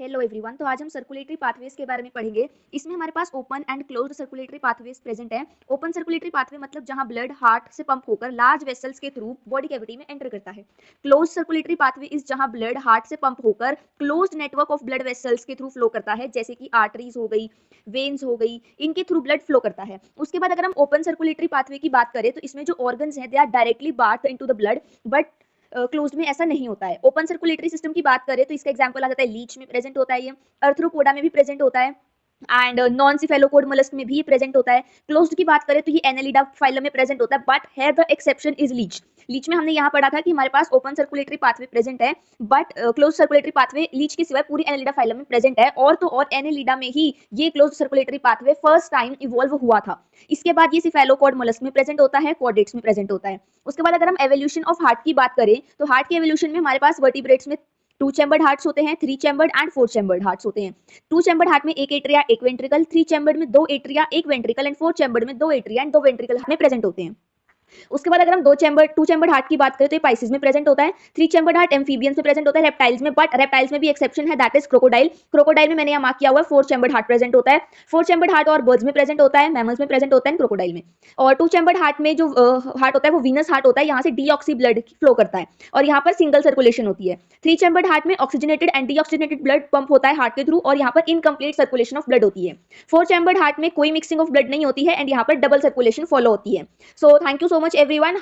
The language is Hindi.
Hello everyone. तो आज हम सर्कुलेटरी पाथवेज के बारे में पढ़ेंगे। इसमें हमारे पास open and closed circulatory pathways present है। ओपन सर्कुलेटरी पाथवे मतलब जहां ब्लड हार्ट से पंप होकर लार्ज वेसल्स के थ्रू बॉडी कैविटी में एंटर करता है। क्लोज सर्कुलेटरी पाथवे इज जहां ब्लड हार्ट से पंप होकर closed network of blood vessels के थ्रू फ्लो करता है, जैसे कि आर्टरीज हो गई, वेन्स हो गई, इनके थ्रू ब्लड फ्लो करता है। उसके बाद अगर हम ओपन सर्कुलेटरी पाथवे की बात करें तो इसमें जो ऑर्गन्स हैं they are directly bathe into the blood, but closed में ऐसा नहीं होता है। ओपन सर्कुलेटरी सिस्टम की बात करें तो इसका एग्जांपल आ जाता है लीच में प्रेजेंट होता है, ये अर्थ्रोपोडा में भी प्रेजेंट होता है एंड नॉन सिफेलोपोड मोलस्क में भी प्रेजेंट होता है। क्लोज्ड की बात करें तो ये एनेलिडा फाइलम में प्रेजेंट होता है, but here the exception is leech. Leech में हमने यहाँ पढ़ा था कि हमारे पास ओपन सर्कुलेटरी पाथवे प्रेजेंट है, but close circulatory pathway leech के सिवाय पूरी एनेलिडा फाइलम में प्रेजेंट है। और तो और एनेलिडा में ही ये close circulatory pathway first time evolve हुआ था। इसके बाद ये सिफेलोपोड मोलस्क में प्रेजेंट होता है, कॉर्डेट्स में प्रेजेंट होता है। उसके बाद अगर हम एवोल्यूशन ऑफ हार्ट की बात करें तो हार्ट के एवोल्यूशन में हमारे पास वर्टिब्रेट्स में 2 चैम्बर्ड हार्ट्स होते हैं, 3 चैम्बर्ड एंड 4 चैम्बर्ड हार्ट्स होते हैं। 2 चैम्बर्ड हार्ट में एक एट्रिया एक वेंट्रिकल, 3 चैम्बर्ड में 2 एट्रिया एक वेंट्रिकल एंड 4 चैम्बर्ड में 2 एट्रिया एंड 2 वेंट्रिकल में प्रेजेंट होते हैं। उसके बाद अगर हम 2 चैम्बर्ड हार्ट की बात करें तो ये पाइसिस में प्रेजेंट होता है, 3 चैम्बर्ड हार्ट एम्फीबियंस में प्रेजेंट होता है, रेप्टाइल्स में, बट रेप्टाइल्स में भी एक्सेप्शन है, दैट इज क्रोकोडाइल। क्रोकोडाइल में मैंने यहाँ मार्क किया हुआ है 4 चैम्बर्ड हार्ट प्रेजेंट होता है। 4 चैम्बर्ड हार्ट और बर्ड्स में प्रेजेंट होता है, मैमल्स में प्रेजेंट होता है, क्रोकोडाइल में। और 2 चैम्बर्ड हार्ट में जो हार्ट होता है वो वीनस हार्ट होता है, यहाँ से डीऑक्सी ब्लड फ्लो करता है और यहाँ पर सिंगल सर्कुलेशन होती है। 3 चैम्बर्ड हार्ट में oxygenated and deoxygenated blood pump होता है हार्ट के थ्रू और यहाँ पर इनकम्प्लीट सर्कुलेशन ऑफ ब्लड होती है। 4 चैम्बर्ड हार्ट में कोई मिक्सिंग ऑफ ब्लड नहीं होती है एंड यहाँ पर डबल सर्कुलेशन फॉलो होती है। So thank you so much everyone.